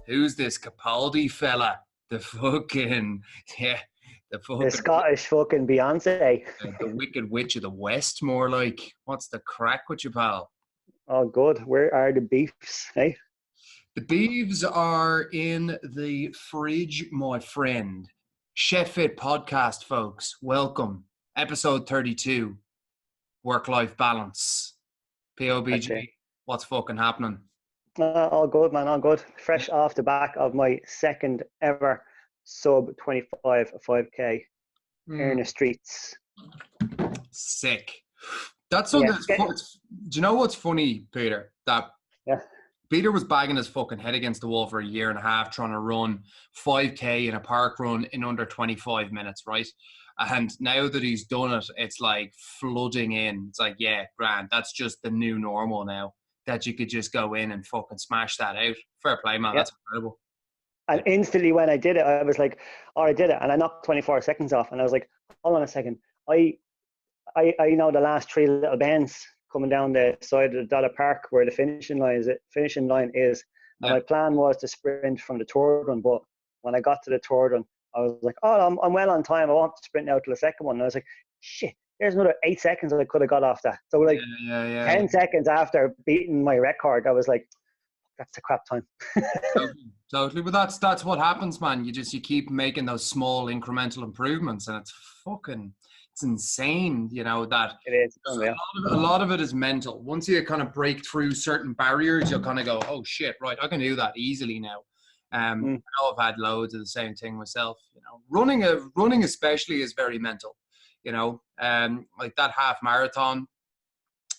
Who's this Capaldi fella? The fucking, yeah, the The Scottish fucking Beyonce. the Wicked Witch of the West, more like. What's the crack with you, pal? Oh, good. Where are the beefs, eh? The beeves are in the fridge, my friend. Chef Fit podcast, folks. Welcome. Episode 32. Work-life balance. POBG. What's fucking happening? All good, man. All good. Fresh off the back of my second ever sub 25 5K here in the streets. Sick. That's something that's fun. Do you know what's funny, Peter? That Peter was banging his fucking head against the wall for a year and a half trying to run 5K in a park run in under 25 minutes, right? And now that he's done it, it's like flooding in. It's like, yeah, grand. That's just the new normal now. That you could just go in and fucking smash that out. Fair play, man. That's incredible. And instantly when I did it, I was like, oh, I did it. And I knocked 24 seconds off. And I was like, hold on a second. I know the last three little bends coming down the side of the Dada Park where the finishing line is. And my plan was to sprint from the third one. But when I got to the third one, I was like, oh, I'm well on time. I want to sprint out to the second one. And I was like, shit. There's another 8 seconds I could have got off that. So like 10 seconds after beating my record, I was like, that's a crap time. Totally. But that's what happens, man. You keep making those small incremental improvements, and it's insane, you know, that it is. A lot of it is mental. Once you kind of break through certain barriers, you'll kind of go, oh shit, right, I can do that easily now. I know I've had loads of the same thing myself, you know. Running especially is very mental. You know, like that half marathon,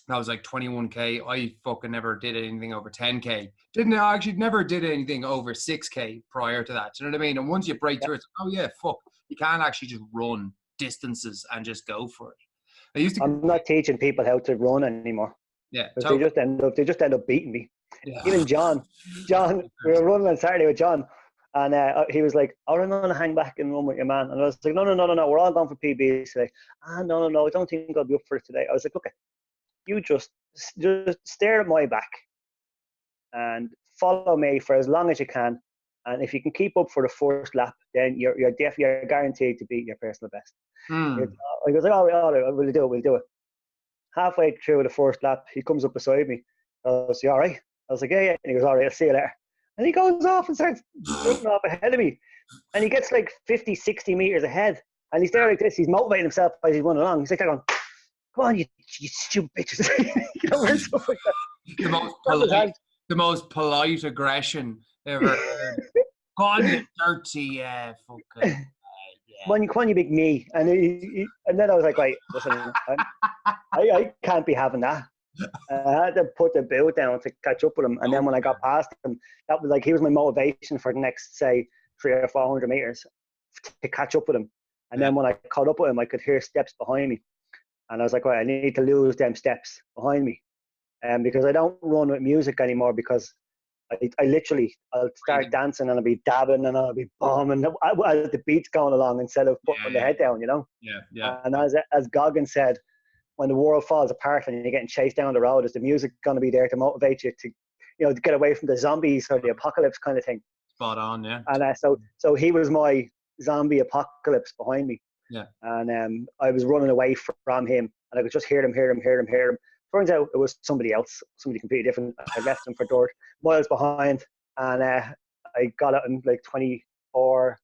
that was like 21K. I fucking never did anything over 10K. Never did anything over 6K prior to that. Do you know what I mean? And once you break through it, oh yeah, fuck, you can't actually just run distances and just go for it. I'm not teaching people how to run anymore. Yeah, totally. They just end up beating me. Yeah. Even John, we were running on Saturday with John. And he was like, oh, I'm going to hang back and run with your man. And I was like, no, we're all going for PBs today. No, I don't think I'll be up for it today. I was like, look, you just stare at my back and follow me for as long as you can. And if you can keep up for the first lap, then you're definitely guaranteed to beat your personal best. I was like, all right, we'll do it. Halfway through the first lap, he comes up beside me. I was like, all right? I was like, yeah. And he goes, all right, I'll see you later. And he goes off and starts running off ahead of me. And he gets like 50, 60 meters ahead. And he's there like this. He's motivating himself as he's running along. He's like, come on, you stupid bitches. You know, and stuff like that. The most polite aggression ever heard. Go on, you dirty fucking... Come on, you big me. And then I was like, right, listen, I can't be having that. I had to put the boot down to catch up with him, and then when I got past him, that was like he was my motivation for the next, say, 300 or 400 meters to catch up with him. And then when I caught up with him, I could hear steps behind me, and I was like, right, I need to lose them steps behind me, because I don't run with music anymore, because I'll start dancing and I'll be dabbing and I'll be bombing as the beat's going along instead of putting the head down, you know. And as Goggins said, when the world falls apart and you're getting chased down the road, is the music going to be there to motivate you to, you know, to get away from the zombies or the apocalypse kind of thing? Spot on, yeah. And so he was my zombie apocalypse behind me. Yeah. And I was running away from him, and I could just hear him. Turns out it was somebody else, somebody completely different. I left him for dirt, miles behind, and I got it in like 24,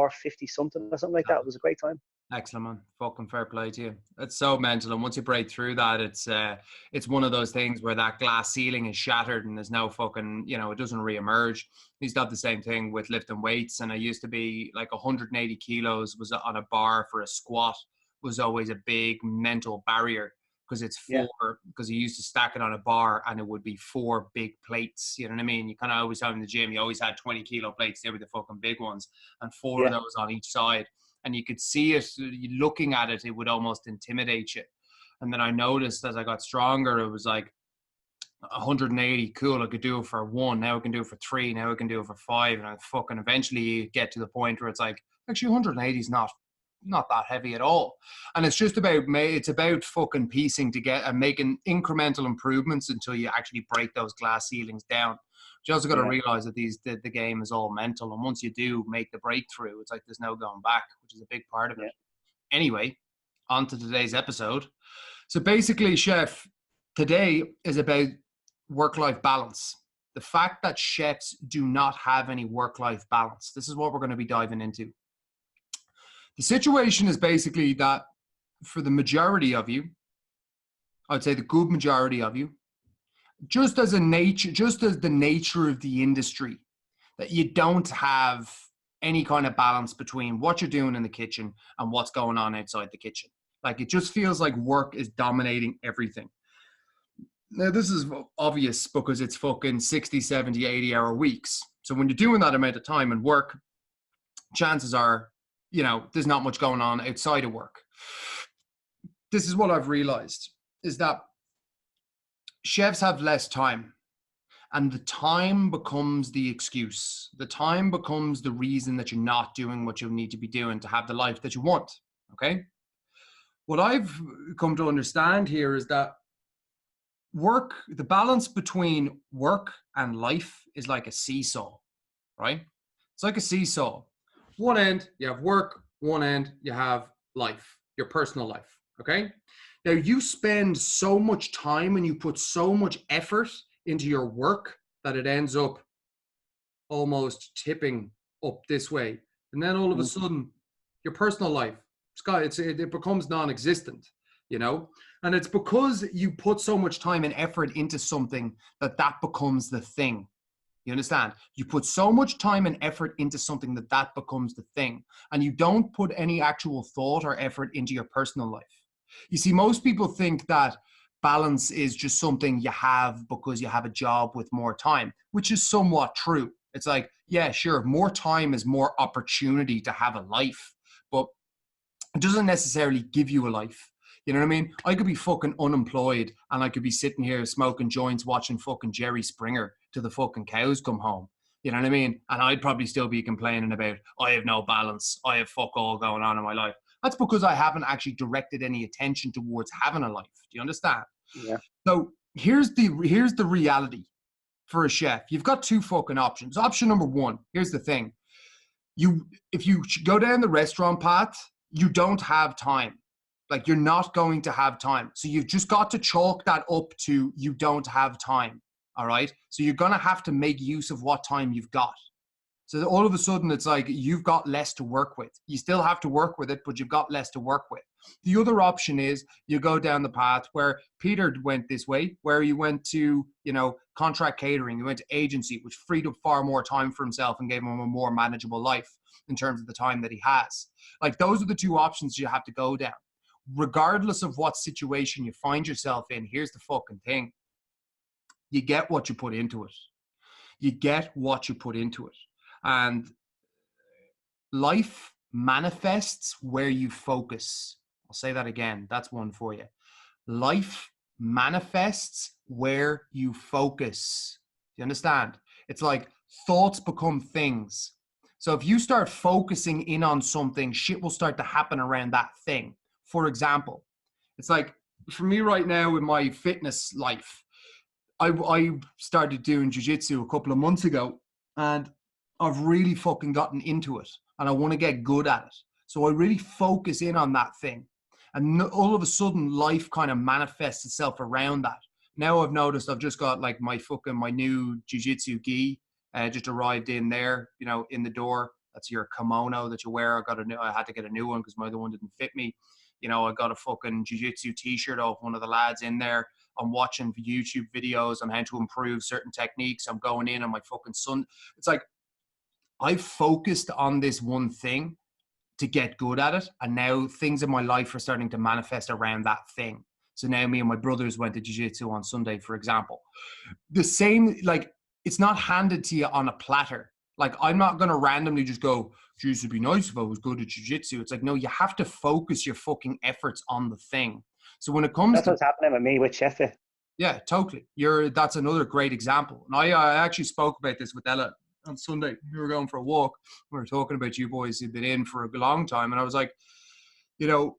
50 something or something like that. It was a great time. Excellent, man. Fucking fair play to you. It's so mental, and once you break through that, it's one of those things where that glass ceiling is shattered and there's no fucking, you know, it doesn't re-emerge. I used to have the same thing with lifting weights, and I used to be like 180 kilos was on a bar for a squat was always a big mental barrier, because it's because you used to stack it on a bar and it would be 4 big plates. You know what I mean? You kind of always have in the gym, you always had 20 kilo plates. They were the fucking big ones, and 4 of those on each side. And you could see it, looking at it, it would almost intimidate you. And then I noticed as I got stronger, it was like 180, cool, I could do it for 1. Now I can do it for 3. Now I can do it for 5. And I fucking eventually get to the point where it's like, actually 180 is not not that heavy at all. And it's just about, it's about fucking piecing together and making incremental improvements until you actually break those glass ceilings down. You also got to realize that the game is all mental. And once you do make the breakthrough, it's like there's no going back, which is a big part of it. Anyway, on to today's episode. So basically, Chef, today is about work-life balance. The fact that chefs do not have any work-life balance. This is what we're going to be diving into. The situation is basically that for the majority of you, I'd say the good majority of you, just as the nature of the industry, that you don't have any kind of balance between what you're doing in the kitchen and what's going on outside the kitchen. Like, it just feels like work is dominating everything. Now, this is obvious because it's fucking 60, 70, 80-hour weeks. So when you're doing that amount of time in work, chances are, there's not much going on outside of work. This is what I've realized, is that chefs have less time, and the time becomes the excuse. The time becomes the reason that you're not doing what you need to be doing to have the life that you want, okay? What I've come to understand here is that the balance between work and life is like a seesaw, right? It's like a seesaw. One end, you have work. One end, you have life, your personal life, okay? Now, you spend so much time and you put so much effort into your work that it ends up almost tipping up this way. And then all of a sudden, your personal life, it becomes non-existent, And it's because you put so much time and effort into something that becomes the thing. You understand? You put so much time and effort into something that becomes the thing. And you don't put any actual thought or effort into your personal life. You see, most people think that balance is just something you have because you have a job with more time, which is somewhat true. It's like, yeah, sure, more time is more opportunity to have a life, but it doesn't necessarily give you a life. You know what I mean? I could be fucking unemployed and I could be sitting here smoking joints, watching fucking Jerry Springer till the fucking cows come home. You know what I mean? And I'd probably still be complaining about, I have no balance. I have fuck all going on in my life. That's because I haven't actually directed any attention towards having a life. Do you understand? Yeah. So here's the reality for a chef. You've got two fucking options. Option number one, here's the thing. If you go down the restaurant path, you don't have time. Like, you're not going to have time. So you've just got to chalk that up to you don't have time. All right. So you're going to have to make use of what time you've got. So all of a sudden, it's like you've got less to work with. You still have to work with it, but you've got less to work with. The other option is you go down the path where Peter went this way, where he went to, contract catering, he went to agency, which freed up far more time for himself and gave him a more manageable life in terms of the time that he has. Like, those are the two options you have to go down. Regardless of what situation you find yourself in, here's the fucking thing. You get what you put into it. You get what you put into it. And life manifests where you focus. I'll say that again. That's one for you. Life manifests where you focus. Do you understand? It's like thoughts become things. So if you start focusing in on something, shit will start to happen around that thing. For example, it's like for me right now in my fitness life, I started doing jiu-jitsu a couple of months ago, and I've really fucking gotten into it and I want to get good at it. So I really focus in on that thing. And all of a sudden life kind of manifests itself around that. Now I've noticed I've just got like my new jiu-jitsu gi just arrived in there, in the door. That's your kimono that you wear. I had to get a new one because my other one didn't fit me. I got a fucking jiu-jitsu t-shirt off one of the lads in there. I'm watching YouTube videos on how to improve certain techniques. I'm going in on my fucking son. It's like, I've focused on this one thing to get good at it. And now things in my life are starting to manifest around that thing. So now me and my brothers went to jiu-jitsu on Sunday, for example. The same, like, it's not handed to you on a platter. Like, I'm not going to randomly just go, geez, it'd be nice if I was good at jiu-jitsu. It's like, no, you have to focus your fucking efforts on the thing. So when it comes That's what's happening with me with Chef. Yeah, totally. That's another great example. And I actually spoke about this with Ella on Sunday. We were going for a walk. We were talking about you boys who've been in for a long time. And I was like, you know,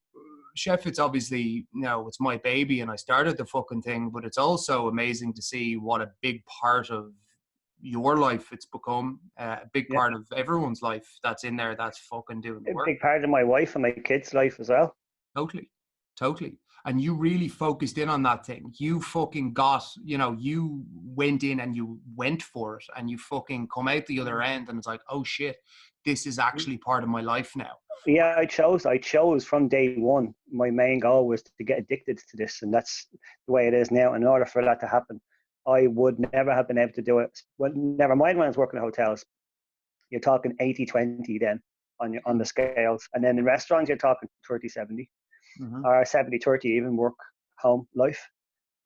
Chef, it's obviously, it's my baby and I started the fucking thing, but it's also amazing to see what a big part of your life it's become, a big Yeah, part of everyone's life that's in there that's fucking doing the a work. big part of my wife and my kids' life as well. Totally. Totally. And you really focused in on that thing. You fucking got, you went in and you went for it and you fucking come out the other end and it's like, oh shit, this is actually part of my life now. Yeah, I chose from day one. My main goal was to get addicted to this, and that's the way it is now. In order for that to happen, I would never have been able to do it. Well, never mind when I was working in hotels. You're talking 80-20 then on the scales. And then in restaurants, you're talking 30-70 Mm-hmm. or 70-30 even work, home, life.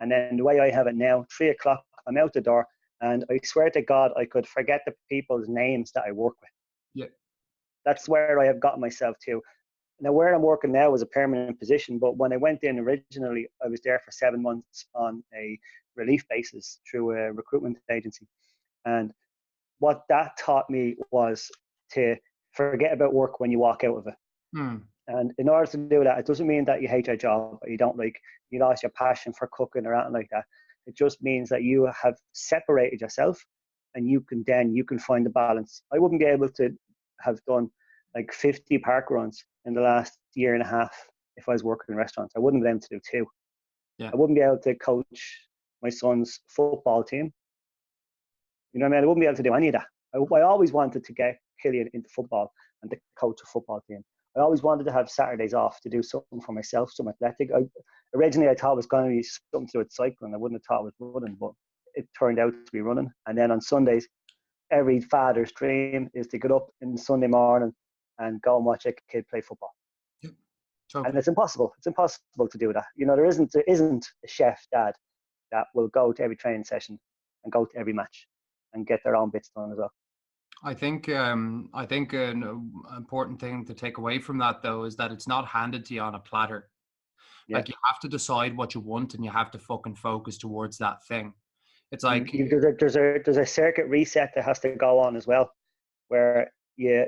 And then the way I have it now, 3 o'clock, I'm out the door. And I swear to God, I could forget the people's names that I work with. Yeah. That's where I have gotten myself to. Now, where I'm working now is a permanent position, but when I went in originally, I was there for 7 months on a relief basis through a recruitment agency. And what that taught me was to forget about work when you walk out of it. Mm. And in order to do that, it doesn't mean that you hate your job or you lost your passion for cooking or anything like that. It just means that you have separated yourself and you can find the balance. I wouldn't be able to have done like 50 park runs in the last year and a half if I was working in restaurants. I wouldn't be able to do two. Yeah. I wouldn't be able to coach my son's football team. You know what I mean? I wouldn't be able to do any of that. I always wanted to get Killian into football and to coach a football team. I always wanted to have Saturdays off to do something for myself, something athletic. Originally, I thought it was going to be something to do with cycling. I wouldn't have thought it was running, but it turned out to be running. And then on Sundays, every father's dream is to get up in Sunday morning and go and watch a kid play football. Yeah. And Totally. it's impossible. It's impossible to do that. There isn't a chef dad that will go to every training session and go to every match and get their own bits done as well. I think an important thing to take away from that though is that it's not handed to you on a platter. Yeah. Like you have to decide what you want and you have to fucking focus towards that thing. It's like, There's a circuit reset that has to go on as well, where you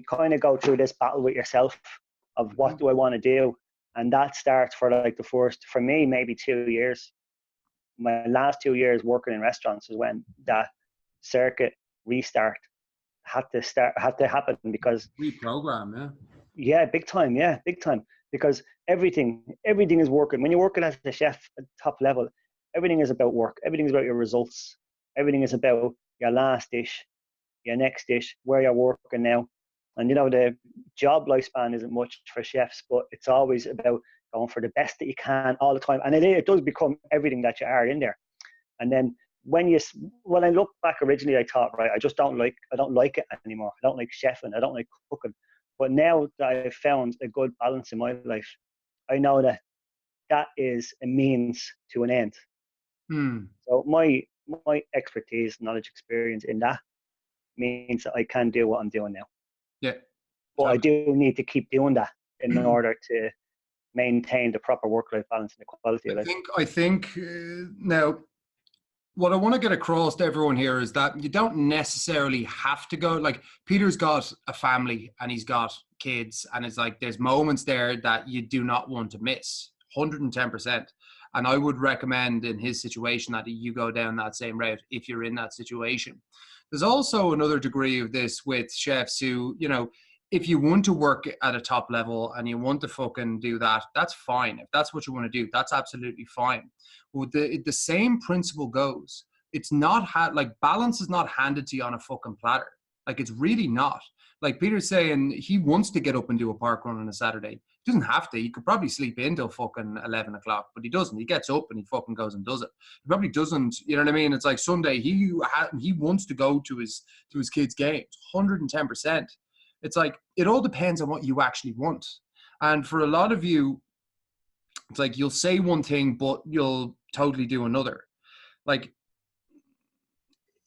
kind of go through this battle with yourself of what do I want to do, and that starts for like the first, for me, maybe 2 years. My last 2 years working in restaurants is when that circuit restart had to happen, because reprogram, yeah, big time, because everything is working. When you're working as a chef at top level, everything is about work, everything is about your results, everything is about your last dish, your next dish, where you're working now. And the job lifespan isn't much for chefs, but it's always about going for the best that you can all the time, and it does become everything that you are in there. And then when I look back, originally I thought, right, I don't like it anymore. I don't like chefing. I don't like cooking. But now that I've found a good balance in my life, I know that is a means to an end. yeah. So my expertise, knowledge, experience in that means that I can do what I'm doing now. Yeah, But I totally. do need to keep doing that in order to maintain the proper work-life balance and the quality I of life. think I think now what I want to get across to everyone here is that you don't necessarily have to go. Like Peter's got a family and he's got kids, and it's like there's moments there that you do not want to miss, 110%. And I would recommend in his situation that you go down that same route if you're in that situation. There's also another degree of this with chefs who, if you want to work at a top level and you want to fucking do that, that's fine. If that's what you want to do, that's absolutely fine. Well, the same principle goes. It's not like balance is not handed to you on a fucking platter. Like it's really not. Like Peter's saying, he wants to get up and do a park run on a Saturday. He doesn't have to. He could probably sleep in till fucking 11 o'clock, but he doesn't. He gets up and he fucking goes and does it. He probably doesn't. You know what I mean? It's like Sunday. He wants to go to his kids' games. 110%. It's like it all depends on what you actually want. And for a lot of you, it's like you'll say one thing, but you'll totally do another. Like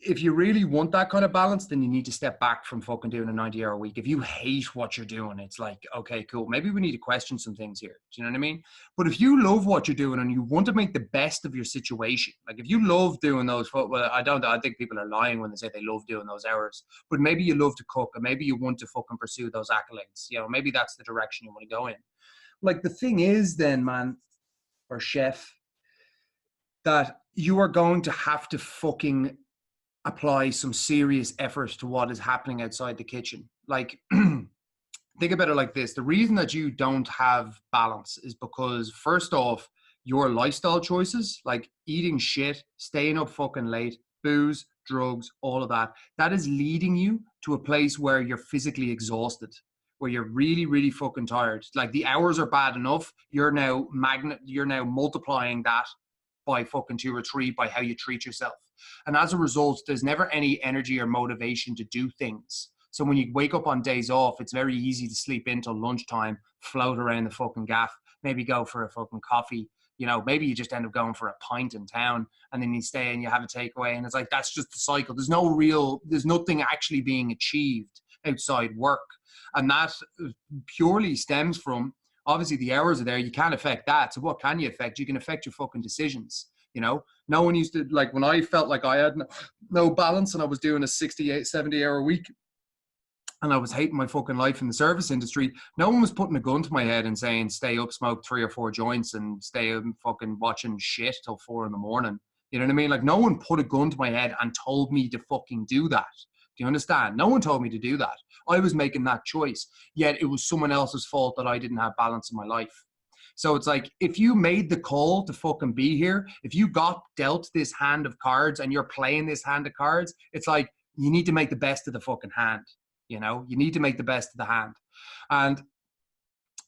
if you really want that kind of balance, then you need to step back from fucking doing a 90-hour week. If you hate what you're doing, it's like, okay, cool. Maybe we need to question some things here. Do you know what I mean? But if you love what you're doing and you want to make the best of your situation, like if you love doing those, well, I think people are lying when they say they love doing those hours, but maybe you love to cook and maybe you want to fucking pursue those accolades. You know, maybe that's the direction you want to go in. Like the thing is then, man, or chef, that you are going to have to fucking apply some serious effort to what is happening outside the kitchen. Like, think about it like this. The reason that you don't have balance is because, first off, your lifestyle choices, like eating shit, staying up fucking late, booze, drugs, all of that, that is leading you to a place where you're physically exhausted, where you're really, really fucking tired. Like the hours are bad enough. You're now multiplying that by fucking 2 or 3 by how you treat yourself. And as a result, there's never any energy or motivation to do things. So when you wake up on days off, it's very easy to sleep in till lunchtime, float around the fucking gaff, maybe go for a fucking coffee. You know, maybe you just end up going for a pint in town and then you stay and you have a takeaway. And it's like, that's just the cycle. There's nothing actually being achieved outside work. And that purely stems from, obviously the hours are there. You can't affect that. So what can you affect? You can affect your fucking decisions. You know, no one used to, like when I felt like I had no balance and I was doing a 68, 70-hour week and I was hating my fucking life in the service industry, no one was putting a gun to my head and saying, stay up, smoke 3 or 4 joints and stay up fucking watching shit till 4 a.m. You know what I mean? Like no one put a gun to my head and told me to fucking do that. Do you understand? No one told me to do that. I was making that choice, yet it was someone else's fault that I didn't have balance in my life. So it's like, if you made the call to fucking be here, if you got dealt this hand of cards and you're playing this hand of cards, it's like, you need to make the best of the fucking hand. You know, you need to make the best of the hand. And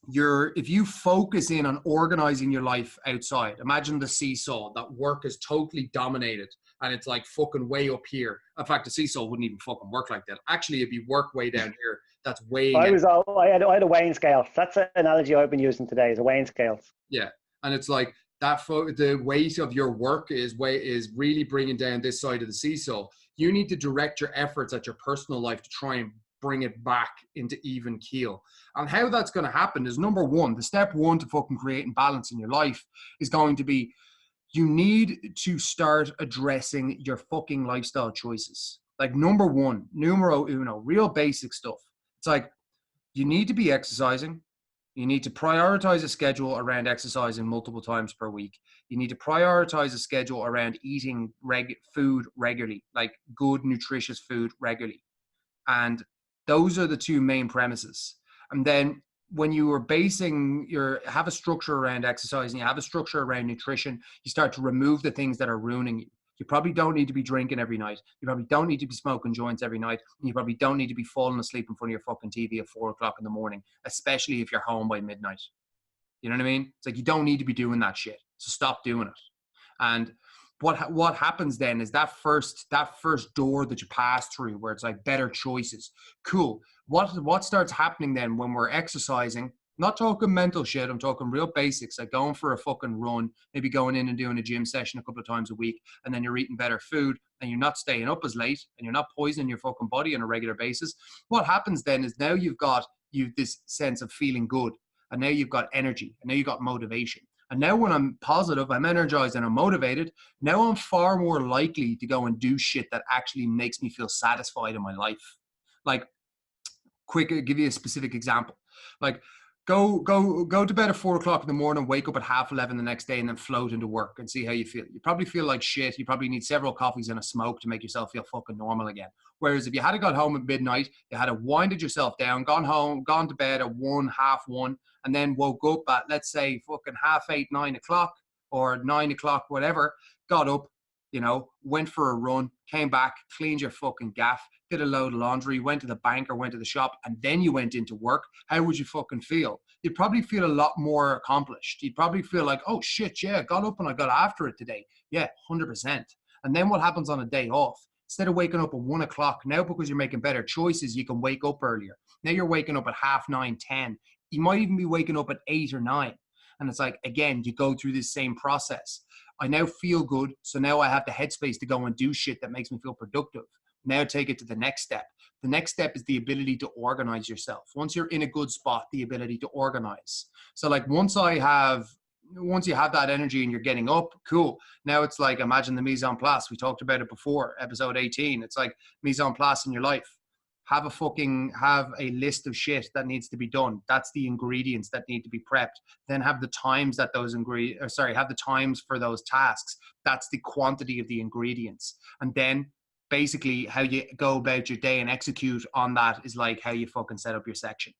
if you focus in on organizing your life outside, imagine the seesaw, that work is totally dominated and it's like fucking way up here. In fact, the seesaw wouldn't even fucking work like that. Actually, it'd be work way down here. That's weighing. I had a weighing scale. That's an analogy I've been using today, is a weighing scale. Yeah. And it's like that the weight of your work is really bringing down this side of the seesaw. You need to direct your efforts at your personal life to try and bring it back into even keel. And how that's going to happen is, number one, the step one to fucking creating balance in your life is going to be, you need to start addressing your fucking lifestyle choices. Like number one, numero uno, real basic stuff. It's like, you need to be exercising. You need to prioritize a schedule around exercising multiple times per week. You need to prioritize a schedule around eating food regularly, like good, nutritious food regularly. And those are the 2 main premises. And then when you are have a structure around exercise and you have a structure around nutrition, you start to remove the things that are ruining you. You probably don't need to be drinking every night. You probably don't need to be smoking joints every night. And you probably don't need to be falling asleep in front of your fucking TV at 4 o'clock in the morning, especially if you're home by midnight. You know what I mean? It's like, you don't need to be doing that shit. So stop doing it. And what happens then is that first door that you pass through, where it's like better choices. Cool. What starts happening then when we're exercising? Not talking mental shit. I'm talking real basics, like going for a fucking run, maybe going in and doing a gym session a couple of times a week, and then you're eating better food and you're not staying up as late and you're not poisoning your fucking body on a regular basis. What happens then is, now you've this sense of feeling good, and now you've got energy, and now you've got motivation. And now when I'm positive, I'm energized and I'm motivated, now I'm far more likely to go and do shit that actually makes me feel satisfied in my life. Like, give you a specific example. Like, go to bed at 4 o'clock in the morning, wake up at 11:30 the next day, and then float into work and see how you feel. You probably feel like shit. You probably need several coffees and a smoke to make yourself feel fucking normal again. Whereas if you had got home at midnight, you had winded yourself down, gone to bed at 1, 1:30, and then woke up at, let's say, fucking 8:30, 9 o'clock or 9 o'clock, whatever, got up, you know, went for a run, came back, cleaned your fucking gaff, did a load of laundry, went to the bank or went to the shop, and then you went into work, how would you fucking feel? You'd probably feel a lot more accomplished. You'd probably feel like, oh shit, yeah, got up and I got after it today. Yeah, 100%. And then what happens on a day off? Instead of waking up at 1 o'clock, now because you're making better choices, you can wake up earlier. Now you're waking up at 9:30, 10. You might even be waking up at 8 or 9. And it's like, again, you go through this same process. I now feel good. So now I have the headspace to go and do shit that makes me feel productive. Now take it to the next step. The next step is the ability to organize yourself. Once you're in a good spot, the ability to organize. So like once you have that energy and you're getting up, cool. Now it's like, imagine the mise en place. We talked about it before, episode 18. It's like mise en place in your life. Have a list of shit that needs to be done. That's the ingredients that need to be prepped. Then have the times that have the times for those tasks. That's the quantity of the ingredients. And then basically how you go about your day and execute on that is like how you fucking set up your section.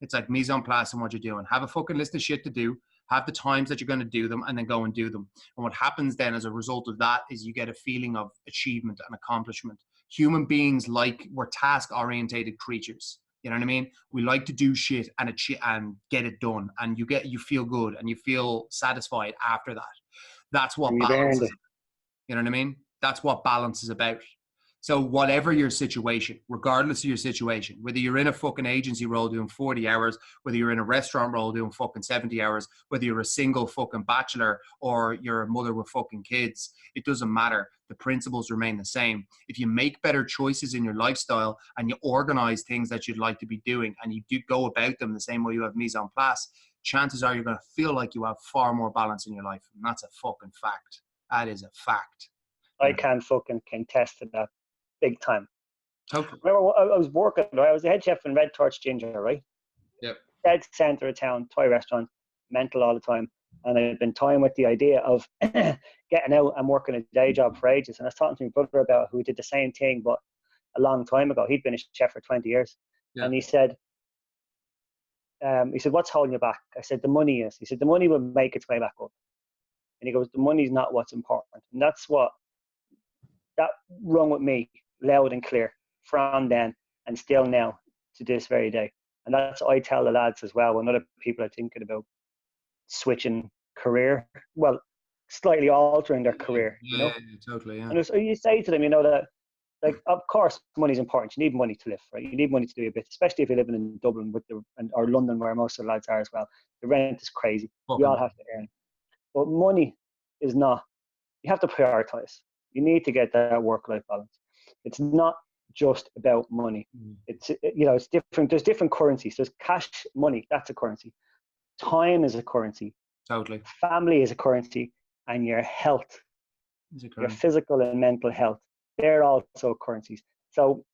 It's like mise en place and what you're doing. Have a fucking list of shit to do. Have the times that you're going to do them, and then go and do them. And what happens then as a result of that is you get a feeling of achievement and accomplishment. Human beings we're task-orientated creatures. You know what I mean? We like to do shit and get it done, and you feel good and you feel satisfied after that. That's what balance is. You know what I mean? That's what balance is about. So whatever your situation, regardless of your situation, whether you're in a fucking agency role doing 40 hours, whether you're in a restaurant role doing fucking 70 hours, whether you're a single fucking bachelor or you're a mother with fucking kids, it doesn't matter. The principles remain the same. If you make better choices in your lifestyle and you organize things that you'd like to be doing and you do go about them the same way you have mise en place, chances are you're going to feel like you have far more balance in your life. And that's a fucking fact. That is a fact. I can fucking contest to that. Big time. Okay. Remember, I was working, right? I was the head chef in Red Torch Ginger, right? Yep. Dead centre of town, Thai restaurant, mental all the time. And I'd been toying with the idea of getting out and working a day job for ages. And I was talking to my brother about who did the same thing, but a long time ago. He'd been a chef for 20 years. Yeah. And he said, what's holding you back? I said, the money is. He said, the money will make its way back up. And he goes, the money's not what's important. And that rung with me loud and clear from then and still now to this very day. And that's what I tell the lads as well when other people are thinking about switching career, well, slightly altering their career, you know? Yeah, totally, yeah. And so you say to them, you know, that, like, of course, money's important. You need money to live, right? You need money to do a bit, especially if you're living in Dublin or London, where most of the lads are as well. The rent is crazy. We all have to earn. But money is not. You have to prioritize. You need to get that work-life balance. It's not just about money. It's different. There's different currencies. There's cash money. That's a currency. Time is a currency. Totally. Family is a currency, and your health, your physical and mental health, they're also currencies. So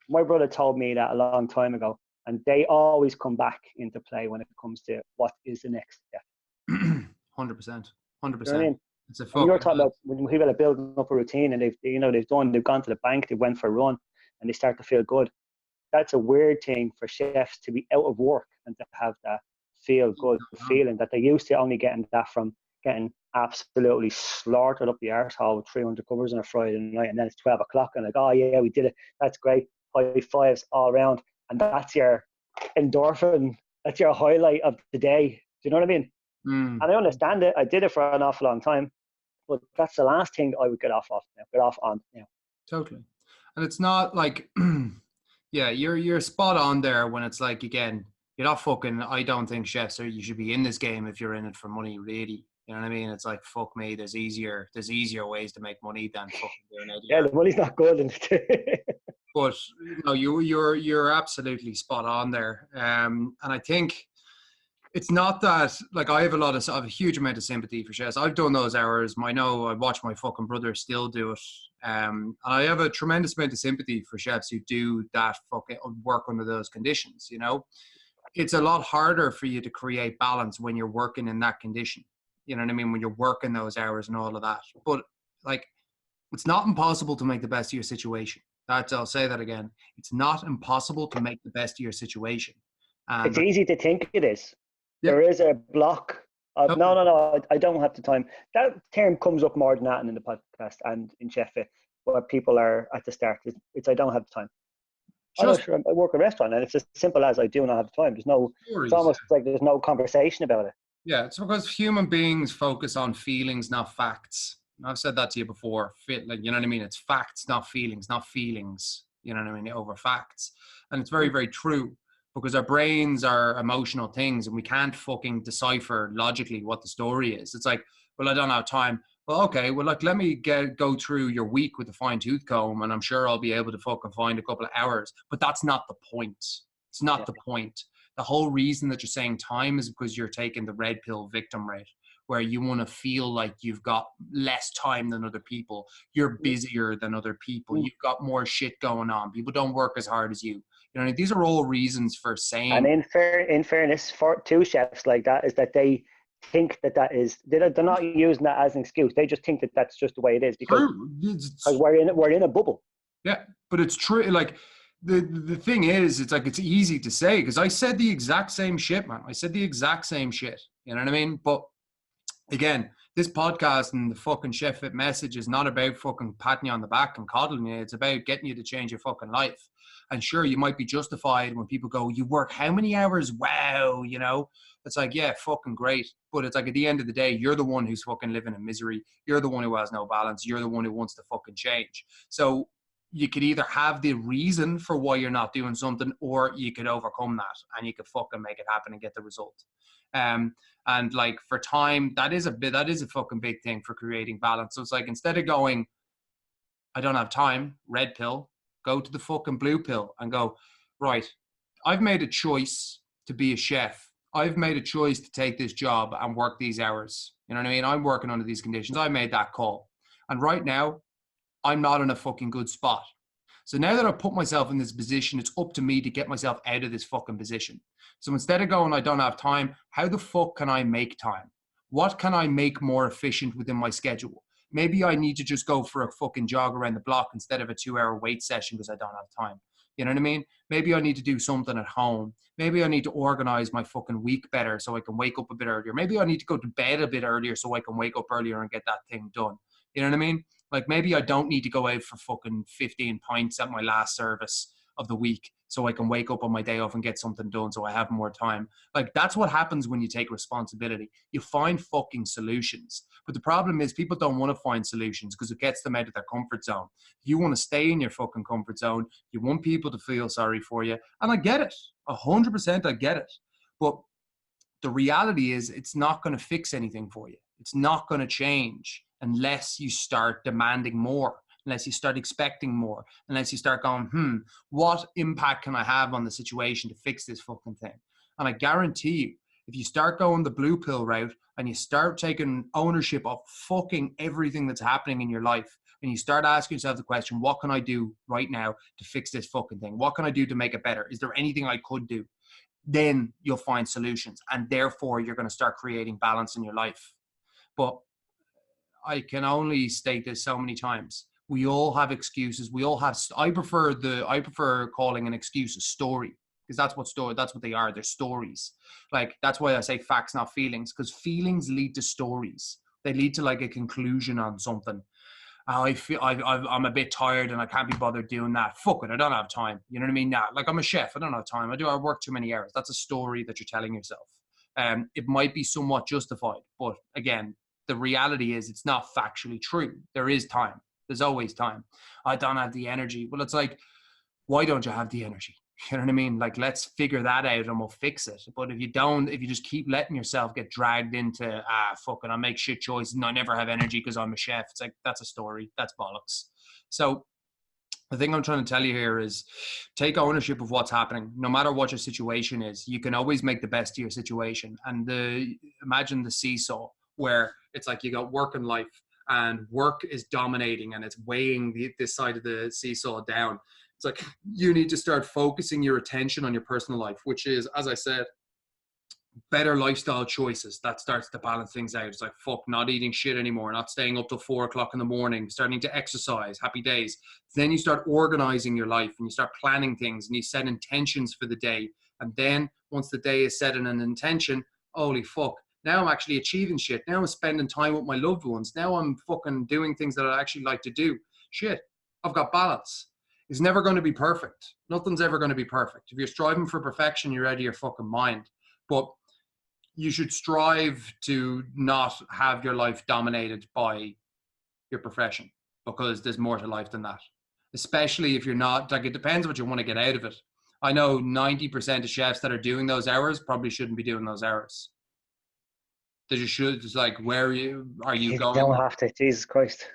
my brother told me that a long time ago, and they always come back into play when it comes to what is the next step. 100%. 100%. You know what I mean? You're talking about when people are building up a routine and they've gone to the bank, they went for a run, and they start to feel good. That's a weird thing for chefs to be out of work and to have that feel good feeling that they used to only getting that from getting absolutely slaughtered up the arsehole with 300 covers on a Friday night, and then it's 12 o'clock and like, oh yeah, we did it. That's great. High fives all around, and that's your endorphin. That's your highlight of the day. Do you know what I mean? And I understand it. I did it for an awful long time, but that's the last thing I would get off on now. Totally. And it's not like, yeah, you're spot on there when it's like, again, you're not fucking, I don't think chefs you should be in this game if you're in it for money, really. You know what I mean? It's like, fuck me, there's easier ways to make money than fucking doing it. Yeah, the money's not good. But no, you're absolutely spot on there. And I think it's not that, like, I have a huge amount of sympathy for chefs. I've done those hours. I know I watch my fucking brother still do it. And I have a tremendous amount of sympathy for chefs who do that fucking work under those conditions, you know? It's a lot harder for you to create balance when you're working in that condition. You know what I mean? When you're working those hours and all of that. But, like, it's not impossible to make the best of your situation. I'll say that again. It's not impossible to make the best of your situation. And it's easy to think it is. Yep. There is a block of, no, I don't have the time. That term comes up more than that in the podcast and in Sheffield, where people are at the start. It's I don't have the time. I work a restaurant, and it's as simple as I do not have the time. It's almost like there's no conversation about it. Yeah, it's because human beings focus on feelings, not facts. I've said that to you before. Like, you know what I mean? It's facts, not feelings, you know what I mean, over facts. And it's very, very true, because our brains are emotional things and we can't fucking decipher logically what the story is. It's like, well, I don't have time. Well, okay. Well, like, let me go through your week with a fine tooth comb, and I'm sure I'll be able to fucking find a couple of hours. But that's not the point. It's not Yeah. the point. The whole reason that you're saying time is because you're taking the red pill victim rate, where you want to feel like you've got less time than other people. You're busier than other people. Mm. You've got more shit going on. People don't work as hard as you. You know, these are all reasons for And saying. in fairness, for two chefs like that, is that they think that is they're not using that as an excuse. They just think that that's just the way it is because True. we're in a bubble. Yeah, but it's true. Like the thing is, it's like it's easy to say because I said the exact same shit, man. I said the exact same shit. You know what I mean? But again, this podcast and the fucking Chef Fit message is not about fucking patting you on the back and coddling you. It's about getting you to change your fucking life. And sure, you might be justified when people go, "You work how many hours? Wow," you know. It's like, yeah, fucking great. But it's like at the end of the day, you're the one who's fucking living in misery. You're the one who has no balance. You're the one who wants to fucking change. So you could either have the reason for why you're not doing something, or you could overcome that and you could fucking make it happen and get the result. Um, and like for time, that is a fucking big thing for creating balance. So it's like instead of going, I don't have time, red pill, go to the fucking blue pill and go, right, I've made a choice to be a chef. I've made a choice to take this job and work these hours. You know what I mean? I'm working under these conditions. I made that call. And right now, I'm not in a fucking good spot. So now that I've put myself in this position, it's up to me to get myself out of this fucking position. So instead of going, I don't have time, how the fuck can I make time? What can I make more efficient within my schedule? Maybe I need to just go for a fucking jog around the block instead of a 2-hour weight session because I don't have time. You know what I mean? Maybe I need to do something at home. Maybe I need to organize my fucking week better so I can wake up a bit earlier. Maybe I need to go to bed a bit earlier so I can wake up earlier and get that thing done. You know what I mean? Like maybe I don't need to go out for fucking 15 pints at my last service of the week so I can wake up on my day off and get something done so I have more time. Like that's what happens when you take responsibility. You find fucking solutions. But the problem is people don't want to find solutions because it gets them out of their comfort zone. You want to stay in your fucking comfort zone. You want people to feel sorry for you. And I get it. 100% I get it. But the reality is it's not going to fix anything for you. It's not going to change unless you start demanding more, unless you start expecting more, unless you start going, what impact can I have on the situation to fix this fucking thing? And I guarantee you, if you start going the blue pill route and you start taking ownership of fucking everything that's happening in your life, and you start asking yourself the question, what can I do right now to fix this fucking thing? What can I do to make it better? Is there anything I could do? Then you'll find solutions, and therefore you're going to start creating balance in your life. But I can only state this so many times. We all have excuses. We all have. I prefer calling an excuse a story because that's what they are. They're stories. Like that's why I say facts, not feelings, because feelings lead to stories. They lead to like a conclusion on something. I'm a bit tired and I can't be bothered doing that. Fuck it, I don't have time. You know what I mean? Nah, like I'm a chef, I don't have time. I work too many hours. That's a story that you're telling yourself. It might be somewhat justified, but again, the reality is it's not factually true. There is time. There's always time. I don't have the energy. Well, it's like, why don't you have the energy? You know what I mean? Like, let's figure that out and we'll fix it. But if you don't, if you just keep letting yourself get dragged into, fucking, I make shit choices and I never have energy because I'm a chef. It's like, that's a story. That's bollocks. So the thing I'm trying to tell you here is take ownership of what's happening. No matter what your situation is, you can always make the best of your situation. And imagine the seesaw where it's like you got work and life, and work is dominating and it's weighing this side of the seesaw down. It's like you need to start focusing your attention on your personal life, which is, as I said, better lifestyle choices. That starts to balance things out. It's like, fuck, not eating shit anymore, not staying up till 4 o'clock in the morning, starting to exercise, happy days. Then you start organizing your life and you start planning things and you set intentions for the day. And then once the day is set in an intention, holy fuck, now I'm actually achieving shit. Now I'm spending time with my loved ones. Now I'm fucking doing things that I actually like to do. Shit, I've got balance. It's never going to be perfect. Nothing's ever going to be perfect. If you're striving for perfection, you're out of your fucking mind. But you should strive to not have your life dominated by your profession, because there's more to life than that. Especially if you're not, like, it depends what you want to get out of it. I know 90% of chefs that are doing those hours probably shouldn't be doing those hours. That you should, it's like, where are you You going? don't have to. Jesus Christ.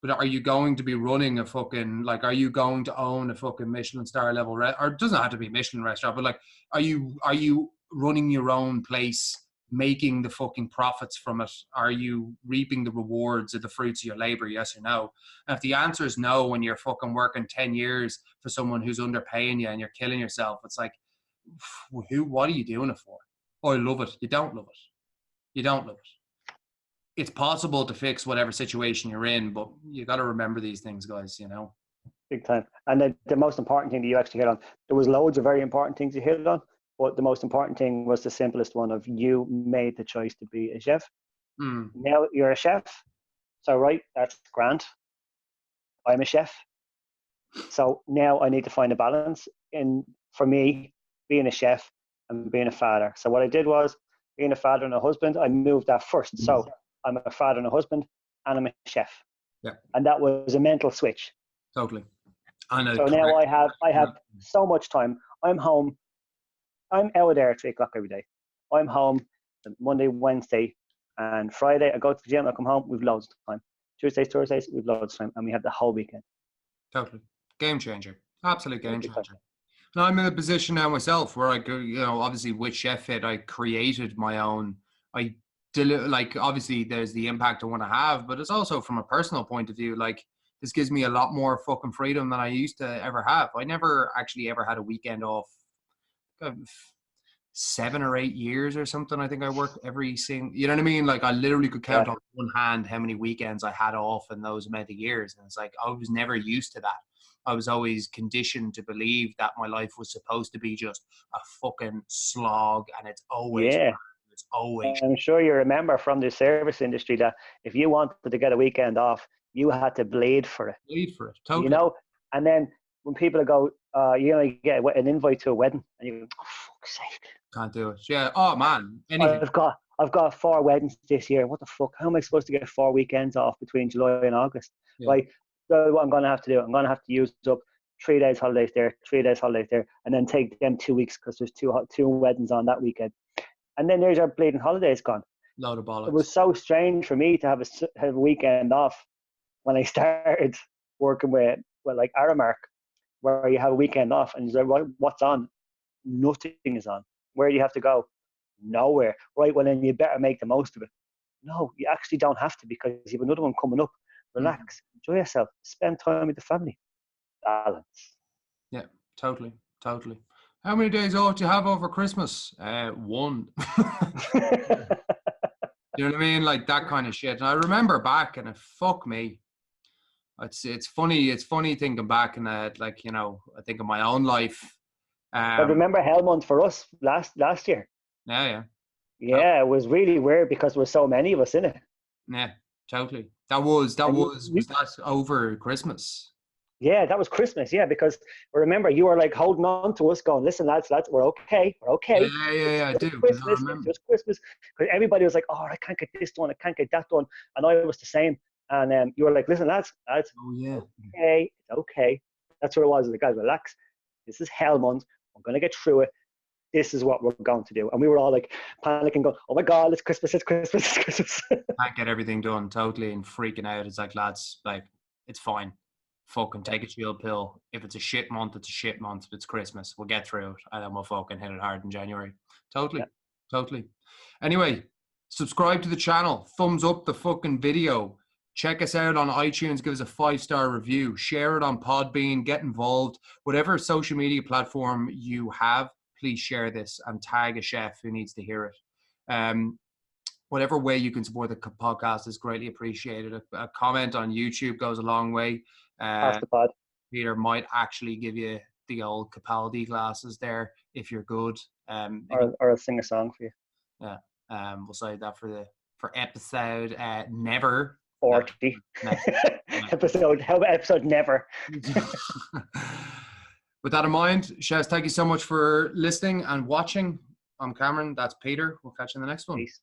But are you going to be running a fucking, like, are you going to own a fucking Michelin star level or it doesn't have to be a Michelin restaurant, but like, are you running your own place, making the fucking profits from it? Are you reaping the rewards of the fruits of your labor? Yes or no? And if the answer is no, when you're fucking working 10 years for someone who's underpaying you and you're killing yourself, it's like, what are you doing it for? Oh, I love it. You don't love it. You don't love it. It's possible to fix whatever situation you're in, but you got to remember these things, guys, you know. Big time. And the most important thing that you actually hit on, there was loads of very important things you hit on, but the most important thing was the simplest one of you made the choice to be a chef. Now you're a chef. So, right, that's grand. I'm a chef. So now I need to find a balance in, for me, being a chef and being a father. So what I did was, being a father and a husband, I moved that first. So I'm a father and a husband, and I'm a chef. Yeah. And that was a mental switch. Totally. So now I have so much time. I'm home. I'm out there at 3:00 every day. I'm home Monday, Wednesday, and Friday. I go to the gym. I come home. We've loads of time. Tuesdays, Thursdays, we've loads of time, and we have the whole weekend. Totally. Game changer. Absolute game changer. Now I'm in a position now myself where I go, you know, obviously with Chef Fit, I created my own. Like, obviously there's the impact I want to have, but it's also from a personal point of view, like, this gives me a lot more fucking freedom than I used to ever have. I never actually ever had a weekend off. 7 or 8 years or something. I think I worked every single, you know what I mean? Like, I literally could count on one hand how many weekends I had off in those amount of years. And it's like, I was never used to that. I was always conditioned to believe that my life was supposed to be just a fucking slog, and it's always, it's always. I'm sure you remember from the service industry that if you wanted to get a weekend off, you had to bleed for it. Bleed for it, totally. You know, and then when people go, you know, you get an invite to a wedding, and you go, oh, fuck's sake. Can't do it. Yeah. Oh man. Anything. I've got 4 weddings this year. What the fuck? How am I supposed to get 4 weekends off between July and August? Yeah. Like, so what I'm going to have to do, I'm going to have to use up 3 days holidays there, 3 days holidays there, and then take them 2 weeks because there's two weddings on that weekend. And then there's our bleeding holidays gone. Load of bollocks. It was so strange for me to have a weekend off when I started working with like Aramark, where you have a weekend off and you're like, what's on? Nothing is on. Where do you have to go? Nowhere. Right, well then you better make the most of it. No, you actually don't have to, because you have another one coming up. Relax, enjoy yourself, spend time with the family. Balance. Yeah, totally. How many days off do you have over Christmas? 1. You know what I mean? Like that kind of shit. And I remember back, and fuck me. It's funny thinking back, and like, you know, I think of my own life. But remember Hell Month for us last year? Yeah. Yeah, it was really weird because there were so many of us in it. Yeah, totally. Was that over Christmas? Yeah, that was Christmas. Yeah, because remember you were like holding on to us, going, "Listen, lads, we're okay. Yeah, I do. Christmas, it's just Christmas." Because everybody was like, "Oh, I can't get this done, I can't get that done," and I was the same. And you were like, "Listen, lads, oh yeah, okay, it's okay." That's what it was. Like, guys, relax. This is Hell Month. We're gonna get through it. This is what we're going to do. And we were all like panicking, going, "Oh my God, it's Christmas, it's Christmas, it's Christmas." Can't get everything done, totally, and freaking out. It's like, lads, like, it's fine. Fucking take a chill pill. If it's a shit month, it's a shit month. It's Christmas. We'll get through it, and then we'll fucking hit it hard in January. Totally. Anyway, subscribe to the channel. Thumbs up the fucking video. Check us out on iTunes. Give us a 5-star review. Share it on Podbean. Get involved. Whatever social media platform you have, please share this and tag a chef who needs to hear it. Whatever way you can support the podcast is greatly appreciated. A comment on YouTube goes a long way. Pass the pod. Peter might actually give you the old Capaldi glasses there if you're good. Or I'll sing a song for you. Yeah. We'll say that for episode never. 40. episode never. With that in mind, Shaz, thank you so much for listening and watching. I'm Cameron. That's Peter. We'll catch you in the next one. Peace.